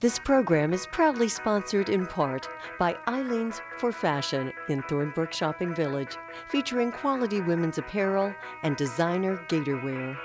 This program is proudly sponsored in part by Ilene's for Fashion in Thornbrook Shopping Village, featuring quality women's apparel and designer gatorwear.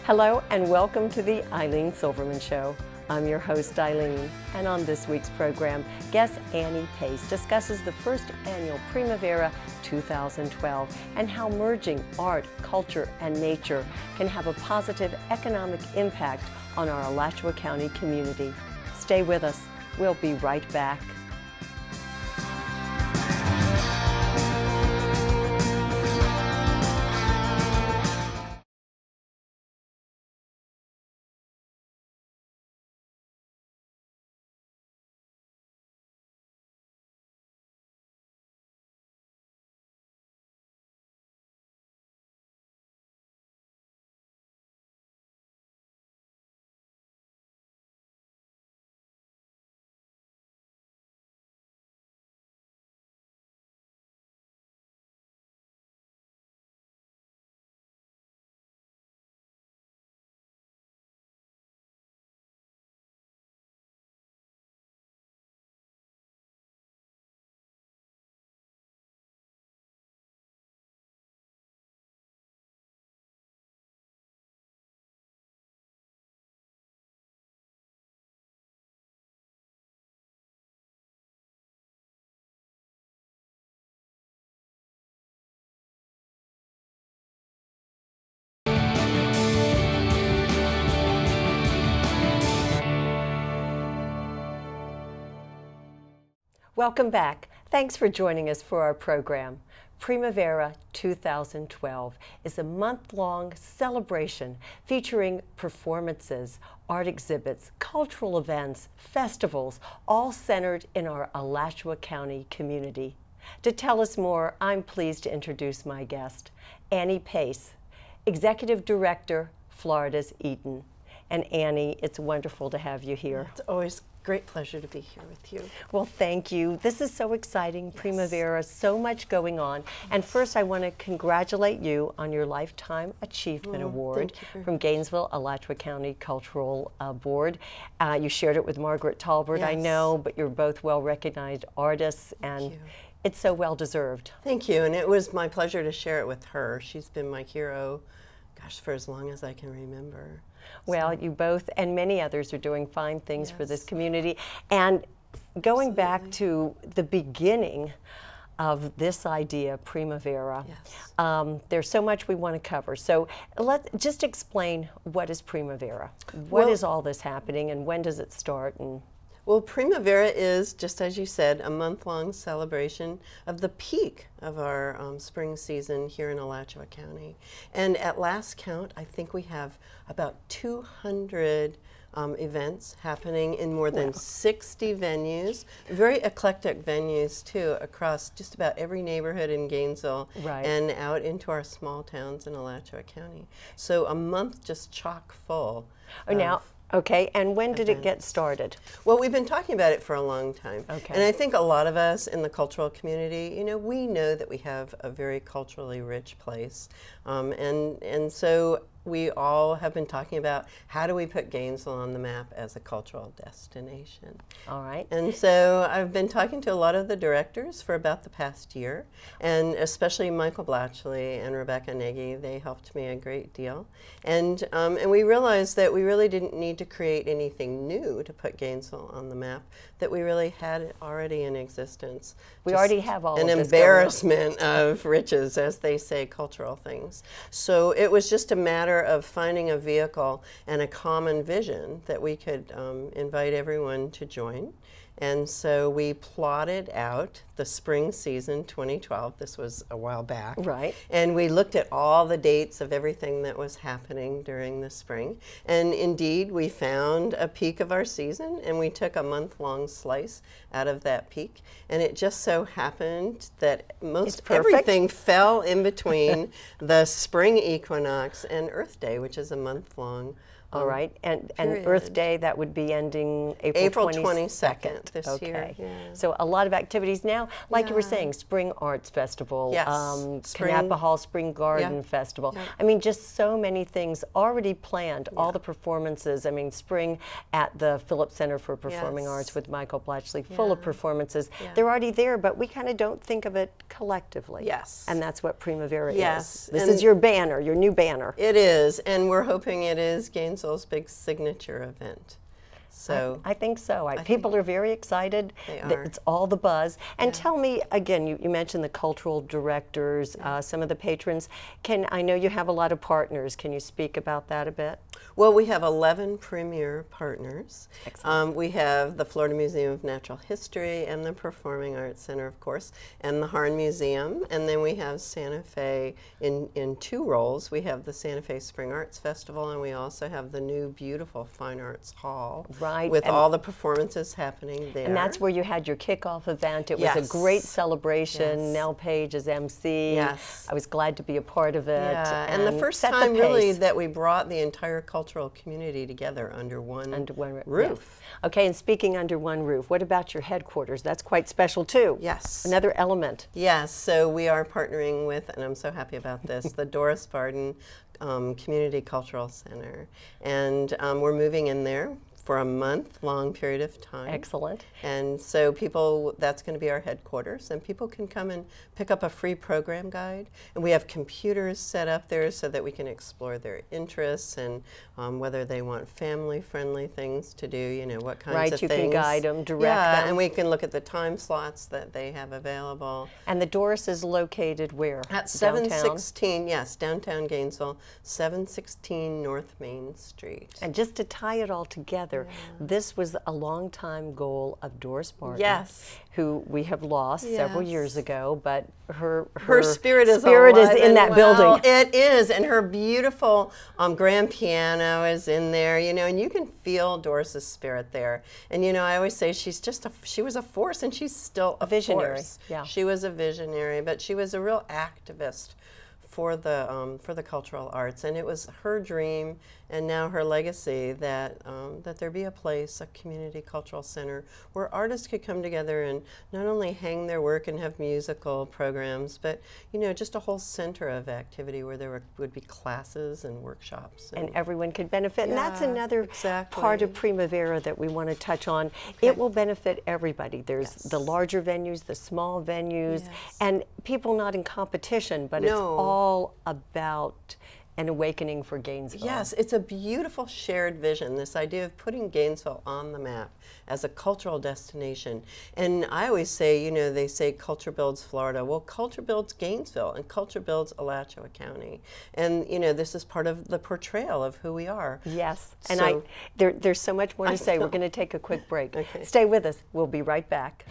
Hello and welcome to the Ilene Silverman Show. I'm your host, Ilene, and on this week's program, guest Annie Pace discusses the first annual Primavera 2012 and how merging art, culture, and nature can have a positive economic impact on our Alachua County community. Stay with us. We'll be right back. Welcome back. Thanks for joining us for our program. Primavera 2012 is a month-long celebration featuring performances, art exhibits, cultural events, festivals, all centered in our Alachua County community. To tell us more, I'm pleased to introduce my guest, Annie Pace, Executive Director, Florida's Eden. And Annie, it's wonderful to have you here. It's always great pleasure to be here with you. Well, thank you. This is so exciting, yes. Primavera, so much going on. And first, I want to congratulate you on your Lifetime Achievement Award from Gainesville, Alachua County Cultural Board. You shared it with Margaret Talbert, yes. I know, but you're both well-recognized artists, and it's so well-deserved. Thank you, and it was my pleasure to share it with her. She's been my hero, gosh, for as long as I can remember. Well, you both and many others are doing fine things for this community. And going back to the beginning of this idea, Primavera, there's so much we want to cover. So let's just explain, what is Primavera? What is all this happening, and when does it start? And well, Primavera is, just as you said, a month-long celebration of the peak of our spring season here in Alachua County. And at last count, I think we have about 200 events happening in more than 60 venues, very eclectic venues too, across just about every neighborhood in Gainesville and out into our small towns in Alachua County. So a month just chock full. Okay, and when did it get started? Well, we've been talking about it for a long time. And I think a lot of us in the cultural community, you know, we know that we have a very culturally rich place. And so we all have been talking about, how do we put Gainesville on the map as a cultural destination? All right. And so I've been talking to a lot of the directors for about the past year, and especially Michael Blatchley and Rebecca Nagy. They helped me a great deal. And we realized that we really didn't need to create anything new to put Gainesville on the map, that we really had it already in existence. We already have all of this. An embarrassment of riches, as they say, cultural things. So it was just a matter of finding a vehicle and a common vision that we could invite everyone to join And so we plotted out the spring season 2012. This was a while back. Right. And we looked at all the dates of everything that was happening during the spring. And indeed, we found a peak of our season, and we took a month-long slice out of that peak. And it just so happened that most everything fell in between the spring equinox and Earth Day, which is a month-long. All right, and Earth Day, that would be ending April 22nd this year. Yeah. So a lot of activities now, like you were saying, Spring Arts Festival, yes. Kanapa Hall Spring Garden Festival. I mean, just so many things already planned, all the performances. I mean, spring at the Phillips Center for Performing Arts with Michael Blatchley, full of performances. They're already there, but we kind of don't think of it collectively. Yes. And that's what Primavera yes. is. This is your banner, your new banner. It is, and we're hoping it is Gainesville's big signature event. So I think so. People are very excited. They are. It's all the buzz. And tell me, again, you mentioned the cultural directors, some of the patrons. I know you have a lot of partners. Can you speak about that a bit? Well, we have 11 premier partners. Excellent. We have the Florida Museum of Natural History and the Performing Arts Center, of course, and the Harn Museum. And then we have Santa Fe in two roles. We have the Santa Fe Spring Arts Festival, and we also have the new beautiful Fine Arts Hall. Right. With all the performances happening there. And that's where you had your kickoff event. It was a great celebration. Nell Page as MC. Yes. I was glad to be a part of it. Yeah. And the first time really that we brought the entire cultural community together under one roof. Yes. Okay, and speaking under one roof, what about your headquarters? That's quite special too. Yes. Another element. Yes, so we are partnering with, and I'm so happy about this, the Doris Barden Community Cultural Center. And we're moving in there for a month-long period of time. Excellent. And so that's going to be our headquarters, and people can come and pick up a free program guide. And we have computers set up there so that we can explore their interests and whether they want family-friendly things to do, you know, what kinds of things. Right, you can guide them, direct them. Yeah, and we can look at the time slots that they have available. And the Doris is located where? At 716, yes, downtown Gainesville, 716 North Main Street. And just to tie it all together, this was a long-time goal of Doris Barden, who we have lost several years ago, but her spirit is in that building. It is, and her beautiful grand piano is in there, you know, and you can feel Doris's spirit there. And you know, I always say she was a force, and she's still a visionary. Force. Yeah, she was a visionary, but she was a real activist for the cultural arts, and it was her dream and now her legacy that that there be a place, a community cultural center, where artists could come together and not only hang their work and have musical programs, but you know, just a whole center of activity where there would be classes and workshops, and everyone could benefit. Yeah, and that's another part of Primavera that we want to touch on. It will benefit everybody. There's the larger venues, the small venues, and people not in competition, but it's all about an awakening for Gainesville. Yes, it's a beautiful shared vision, this idea of putting Gainesville on the map as a cultural destination. And I always say, you know, they say culture builds Florida. Well, culture builds Gainesville, and culture builds Alachua County. And, you know, this is part of the portrayal of who we are. Yes, and there's so much more to say. We're going to take a quick break. Stay with us. We'll be right back.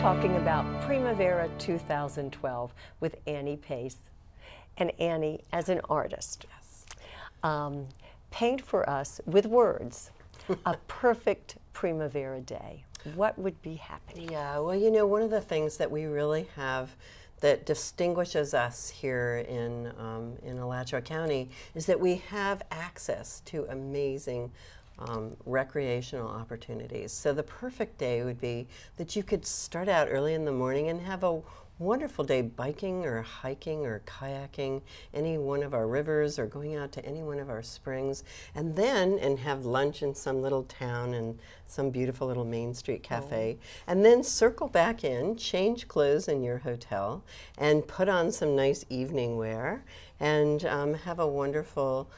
talking about Primavera 2012 with Annie Pace. And Annie, as an artist, paint for us with words a perfect Primavera day. What would be happening? Yeah, well, you know, one of the things that we really have that distinguishes us here in Alachua County is that we have access to amazing recreational opportunities. So the perfect day would be that you could start out early in the morning and have a wonderful day biking or hiking or kayaking any one of our rivers or going out to any one of our springs, and have lunch in some little town and some beautiful little Main Street cafe, and then circle back in, change clothes in your hotel, and put on some nice evening wear, and have a wonderful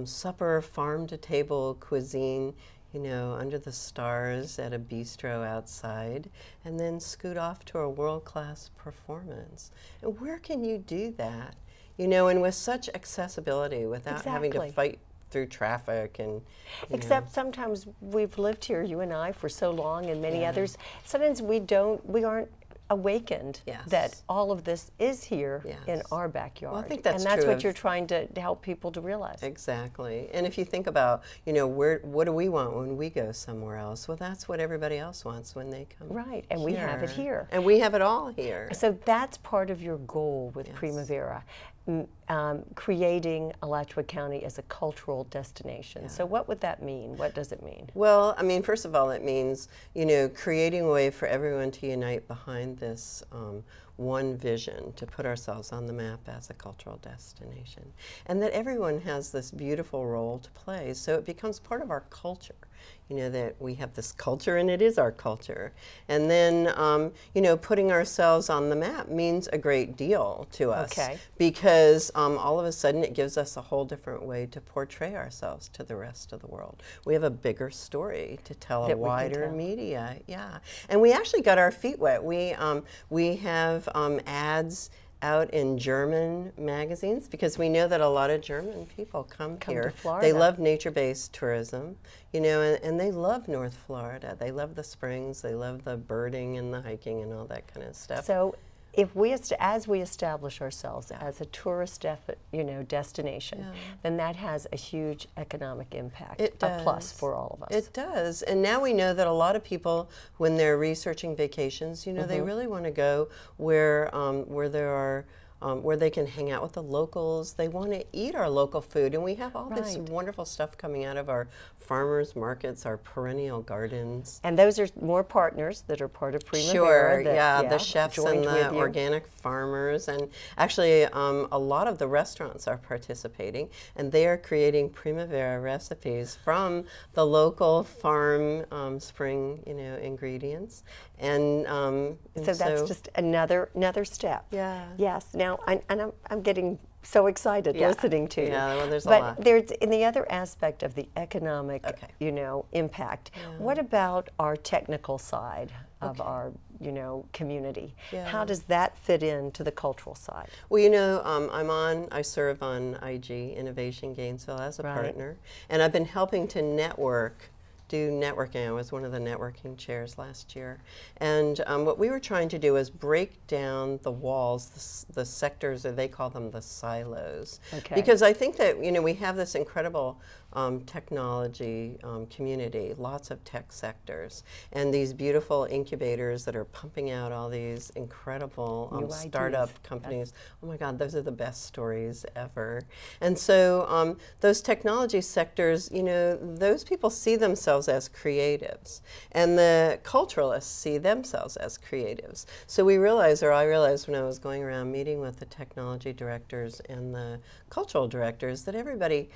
supper, farm-to-table cuisine, you know, under the stars at a bistro outside, and then scoot off to a world-class performance. And where can you do that? You know, and with such accessibility without having to fight through traffic and except sometimes we've lived here, you and I, for so long, and many others, sometimes we aren't awakened that all of this is here in our backyard. Well, I think that's and that's true what you're trying to help people to realize. Exactly. And if you think about, you know, what do we want when we go somewhere else? Well, that's what everybody else wants when they come. Right, and we have it here. And we have it all here. So that's part of your goal with Primavera, creating Alachua County as a cultural destination. So what would that mean? What does it mean? Well, I mean, first of all, it means, you know, creating a way for everyone to unite behind this one vision, to put ourselves on the map as a cultural destination. And that everyone has this beautiful role to play, so it becomes part of our culture. You know, that we have this culture and it is our culture. And then, you know, putting ourselves on the map means a great deal to us. Because all of a sudden it gives us a whole different way to portray ourselves to the rest of the world. We have a bigger story to tell, a wider media. And we actually got our feet wet. We have ads out in German magazines because we know that a lot of German people come here. To Florida. They love nature-based tourism, you know, and they love North Florida. They love the springs, they love the birding and the hiking and all that kind of stuff. So if we, as we establish ourselves as a tourist destination, then that has a huge economic impact, a plus for all of us. It does. And now we know that a lot of people, when they're researching vacations, you know, they really want to go where there are where they can hang out with the locals. They want to eat our local food, and we have all this wonderful stuff coming out of our farmers markets, our perennial gardens. And those are more partners that are part of Primavera. Sure, the chefs and the organic farmers, and actually a lot of the restaurants are participating, and they are creating Primavera recipes from the local farm spring, you know, ingredients. And so that's just another step. Yes. Now, I'm getting so excited listening to you. Well, there's a lot. But there's in the other aspect of the economic, you know, impact. What about our technical side of our, you know, community? How does that fit into the cultural side? Well, you know, I serve on IG Innovation Gainesville as a partner, and I've been helping to do networking. I was one of the networking chairs last year. And what we were trying to do is break down the walls, the sectors, or they call them the silos. Because I think that, you know, we have this incredible technology community, lots of tech sectors, and these beautiful incubators that are pumping out all these incredible startup companies. Oh my God, those are the best stories ever. And so those technology sectors, you know, those people see themselves as creatives, and the culturalists see themselves as creatives. So we realized, or I realized when I was going around meeting with the technology directors and the cultural directors, that everybody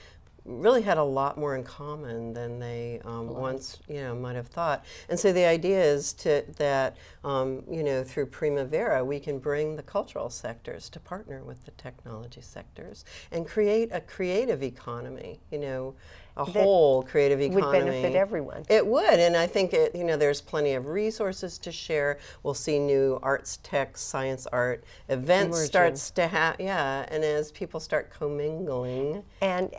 really had a lot more in common than they once, you know, might have thought. And so the idea is that, you know, through Primavera, we can bring the cultural sectors to partner with the technology sectors and create a creative economy, you know, a whole creative economy. Would benefit everyone. It would, and I think you know, there's plenty of resources to share. We'll see new arts, tech, science, art events starts to and as people start commingling. And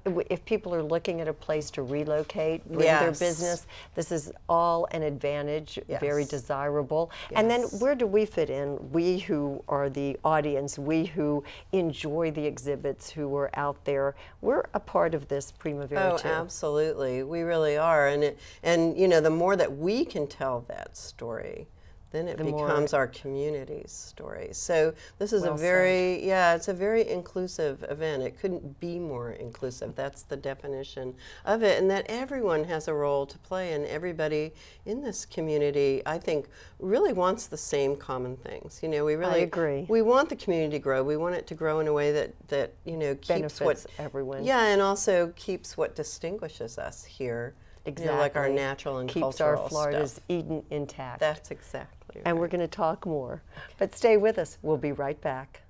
if people are looking at a place to relocate, bring their business, this is all an advantage, very desirable. And then where do we fit in? We who are the audience, we who enjoy the exhibits, who are out there, we're a part of this Primavera too. Absolutely, we really are. And you know, the more that we can tell that story, then it becomes our community's story. So this is a very, it's a very inclusive event. It couldn't be more inclusive. That's the definition of it. And that everyone has a role to play, and everybody in this community, I think, really wants the same common things. You know, we really agree. We want the community to grow. We want it to grow in a way that you know, keeps benefits everyone. Yeah, and also keeps what distinguishes us here. Exactly. You know, like our natural and keeps cultural our Florida's stuff. Eden intact. That's exactly right. And we're going to talk more. But stay with us. We'll be right back.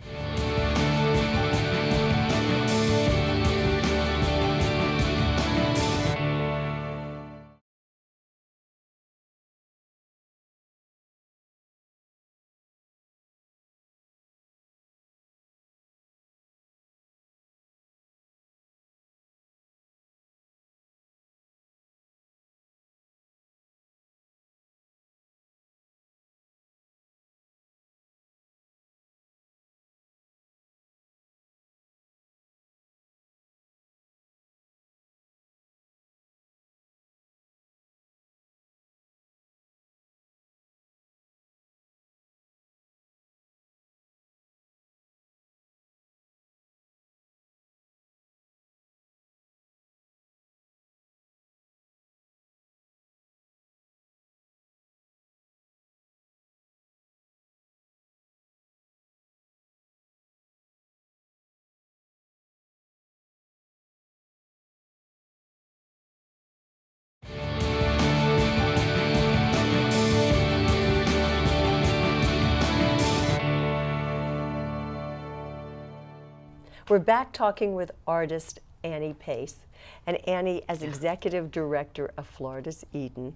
We're back talking with artist Annie Pace. And Annie, as Executive Director of Florida's Eden,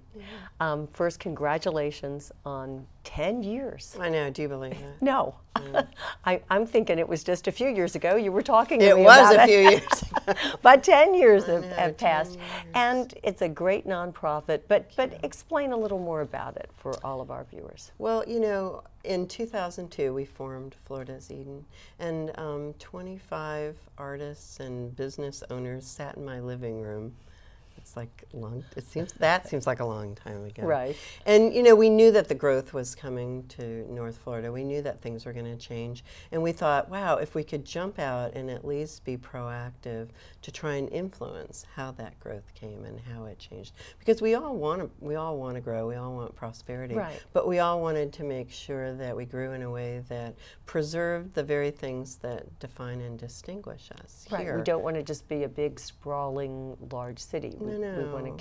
first, congratulations on 10 years. I know, do you believe that? No. I'm thinking it was just a few years ago. You were talking to me about it. It was a few years ago. But 10 years have passed. And it's a great nonprofit. But explain a little more about it for all of our viewers. Well, you know, in 2002, we formed Florida's Eden, and 25 artists and business owners sat in my living room. It's like that seems like a long time ago. Right. And you know, we knew that the growth was coming to North Florida. We knew that things were going to change, and we thought, wow, if we could jump out and at least be proactive to try and influence how that growth came and how it changed, because we all want to grow, we all want prosperity, right. But we all wanted to make sure that we grew in a way that preserved the very things that define and distinguish us right. here. We don't want to just be a big, sprawling, large city.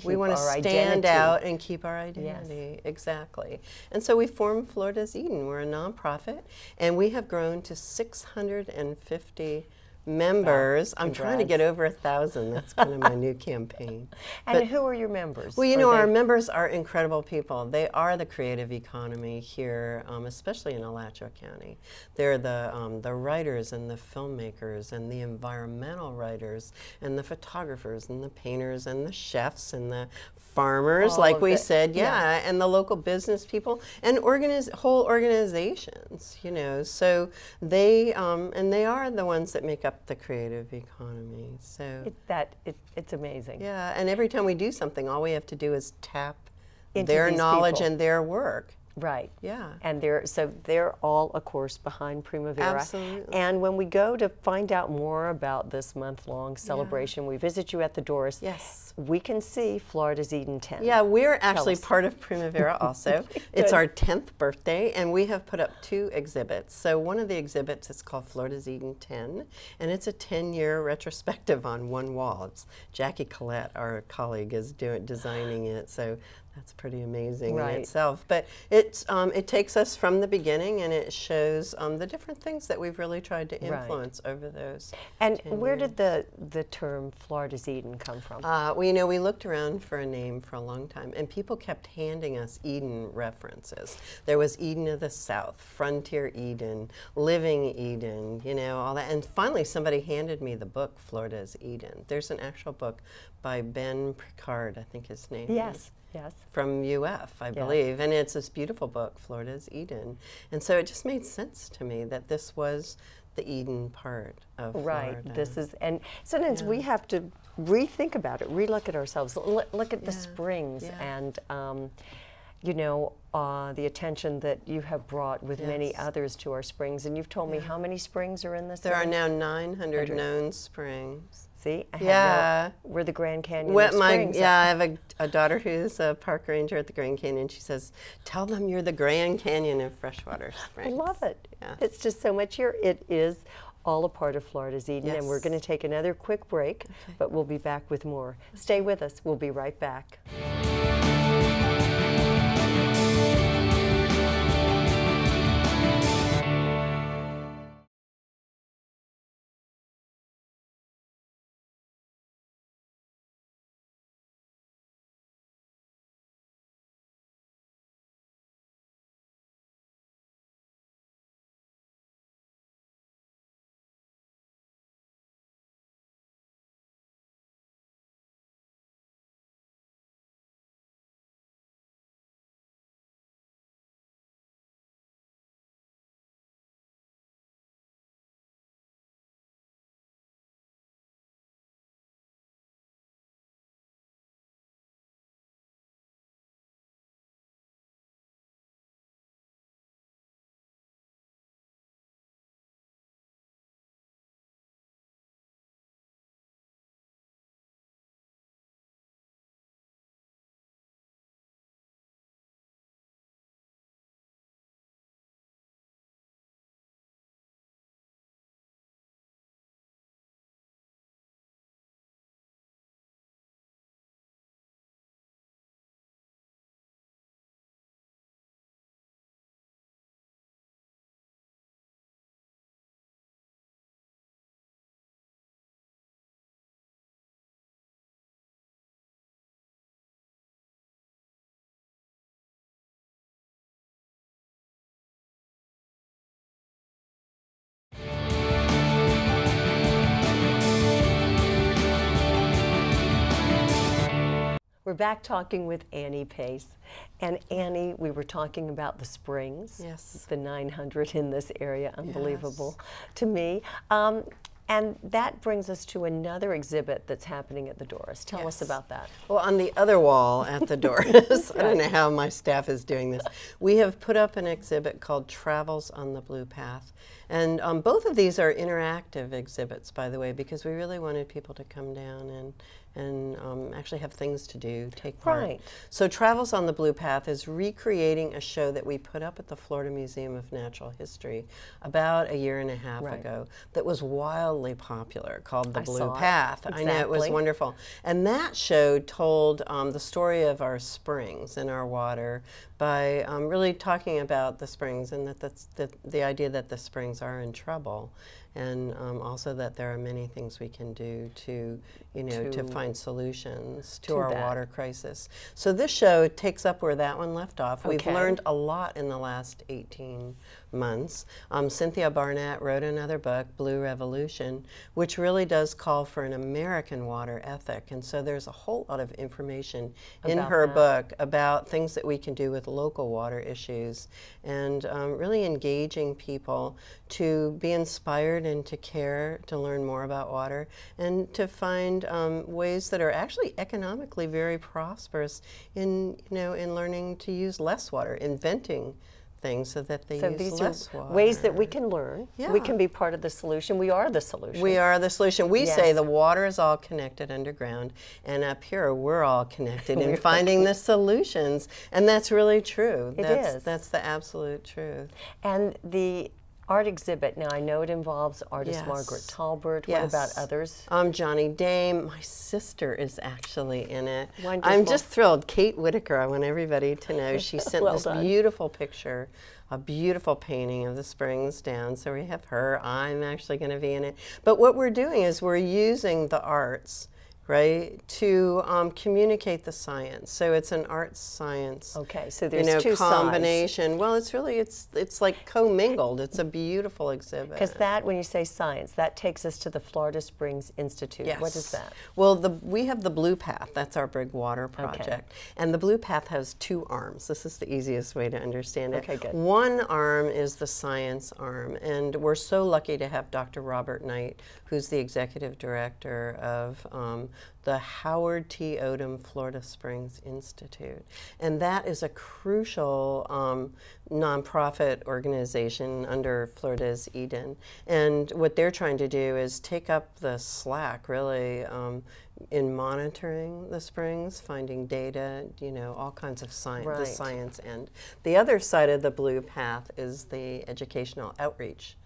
We want to stand out and keep our identity. Yes. Exactly. And so we formed Florida's Eden. We're a nonprofit, and we have grown to 650 members. Wow. I'm trying to get over 1,000. That's kind of my new campaign. And who are your members? Well, you know, our members are incredible people. They are the creative economy here, especially in Alachua County. They're the writers and the filmmakers and the environmental writers and the photographers and the painters and the chefs and the farmers, like we said, and the local business people and whole organizations, you know. So they and they are the ones that make up the creative economy. So it's amazing. Yeah, and every time we do something, all we have to do is tap into their knowledge and their work. Right. Yeah. And they're all, of course, behind Primavera. Absolutely. And when we go to find out more about this month-long celebration, we visit you at the doors. Yes. We can see Florida's Eden 10. Yeah, we're actually part of Primavera also. It's our 10th birthday, and we have put up 2 exhibits. So one of the exhibits is called Florida's Eden 10, and it's a 10-year retrospective on one wall. It's Jackie Collette, our colleague, is designing it. So That's pretty amazing Right. in itself. But it takes us from the beginning, and it shows the different things that we've really tried to influence over those. And 10 where years. did the term Florida's Eden come from? Well, you know, we looked around for a name for a long time, and people kept handing us Eden references. There was Eden of the South, Frontier Eden, Living Eden, you know, all that. And finally, somebody handed me the book, Florida's Eden. There's an actual book by Ben Picard, I think his name is. Yes. Yes. From UF, I believe, and it's this beautiful book, Florida's Eden. And so it just made sense to me that this was the Eden part of Florida. This is, and sometimes we have to rethink about it, relook at ourselves, look at the springs, and you know, the attention that you have brought with many others to our springs. And you've told me how many springs are in this There area? are now 900 known springs. See, I had we're the Grand Canyon of springs. I have a daughter who's a park ranger at the Grand Canyon. She says, "Tell them you're the Grand Canyon of freshwater springs." I love it. Yeah. It's just so much here. It is all a part of Florida's Eden, and we're going to take another quick break, but we'll be back with more. Stay with us. We'll be right back. We're back talking with Annie Pace. And Annie, we were talking about the springs. Yes. The 900 in this area, unbelievable to me. And that brings us to another exhibit that's happening at the Doris. Tell us about that. Well, on the other wall at the Doris, I don't know how my staff is doing this, we have put up an exhibit called Travels on the Blue Path. And both of these are interactive exhibits, by the way, because we really wanted people to come down and actually have things to do, take part. Right. So Travels on the Blue Path is recreating a show that we put up at the Florida Museum of Natural History about a year and a half ago that was wildly popular, called The Blue Path. Exactly. I know, it was wonderful. And that show told the story of our springs and our water by really talking about the springs, and the idea that the springs are in trouble, and also that there are many things we can do to, you know, to find solutions to our water crisis. So this show takes up where that one left off. We've learned a lot in the last 18 months. Cynthia Barnett wrote another book, Blue Revolution, which really does call for an American water ethic. And so there's a whole lot of information in her book about things that we can do with local water issues, and really engaging people to be inspired and to care, to learn more about water, and to find ways that are actually economically very prosperous in, you know, in learning to use less water, inventing things so that they use less water. Ways that we can learn. We can be part of the solution. We are the solution. We are the solution. We say the water is all connected underground, and up here we're all connected in finding the solutions, and that's really true. That's the absolute truth. And the art exhibit. Now, I know it involves artist Yes. Margaret Talbert. Yes. What about others? Johnny Dame. My sister is actually in it. Wonderful. I'm just thrilled. Kate Whitaker, I want everybody to know, she sent Well this done. beautiful picture, a beautiful painting of the springs down. So we have her. I'm actually going to be in it. But what we're doing is we're using the arts, right, to communicate the science. So it's an arts science. Okay, so there's two combination. sides. Well, it's really it's like commingled. It's a beautiful exhibit. Because that, when you say science, that takes us to the Florida Springs Institute. Yes. What is that? Well, we have the Blue Path. That's our big water project. And the Blue Path has two arms. This is the easiest way to understand it. Okay, good. One arm is the science arm, and we're so lucky to have Dr. Robert Knight, who's the executive director of the Howard T. Odom Florida Springs Institute. And that is a crucial nonprofit organization under Florida's Eden. And what they're trying to do is take up the slack, really, in monitoring the springs, finding data, all kinds of science, Right. the science end. The other side of the Blue Path is the educational outreach,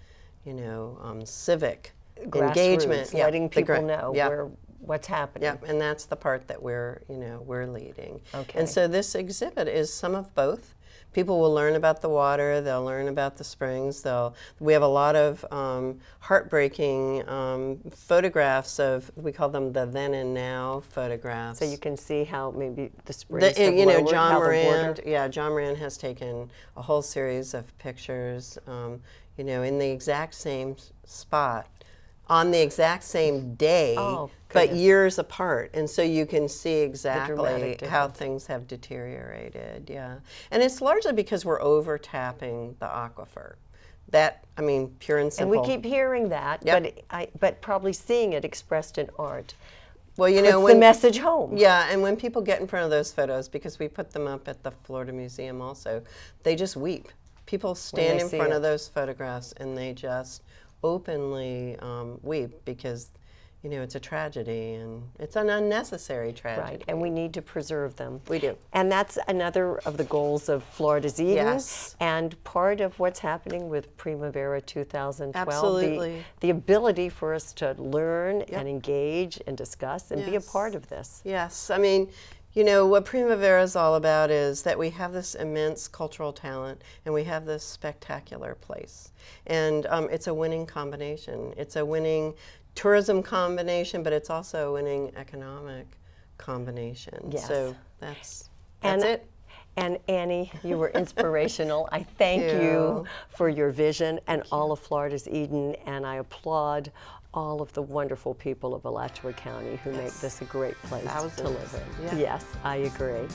civic engagement, letting people know yeah. what's happening. Yeah, and that's the part that we're leading. Okay. And so this exhibit is some of both. People will learn about the water, they'll learn about the springs, we have a lot of heartbreaking photographs of, we call them the then and now photographs. So you can see how maybe the springs have lowered, John how the Moran, water- John Moran has taken a whole series of pictures, in the exact same spot, on the exact same day, but goodness. years apart. And so you can see exactly dramatic how difference. things have deteriorated, yeah. And it's largely because we're over-tapping the aquifer. That, pure and And simple. we keep hearing that, Yep. but probably seeing it expressed in art well, puts the message home. Yeah, and when people get in front of those photos, because we put them up at the Florida Museum also, they just weep. People stand in see front it. of those photographs and they just openly weep because, it's a tragedy and it's an unnecessary tragedy. Right, and we need to preserve them. We do. And that's another of the goals of Florida's Eden. Yes. And part of what's happening with Primavera 2012. Absolutely. The ability for us to learn and engage and discuss and be a Yes. part of this. Yes, what Primavera is all about is that we have this immense cultural talent and we have this spectacular place. And it's a winning combination. It's a winning tourism combination, but it's also a winning economic combination. Yes. So that's And it. And Annie, you were inspirational. I thank you for your vision and all of Florida's Eden, and I applaud all of the wonderful people of Alachua County who make this a great place to live in. Yeah. Yes, I agree.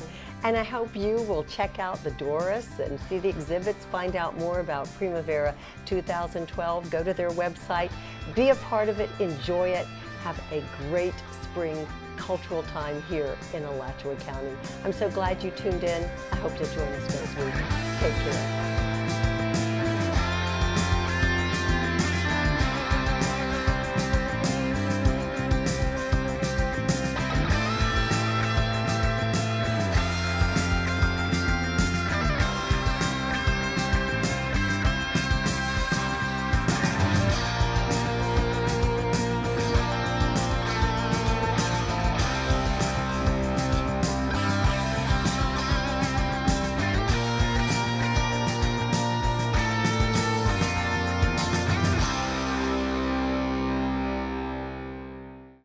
And I hope you will check out the Doris and see the exhibits, find out more about Primavera 2012. Go to their website, be a part of it, enjoy it, have a great spring cultural time here in Alachua County. I'm so glad you tuned in. I hope you'll join us next week. Take care.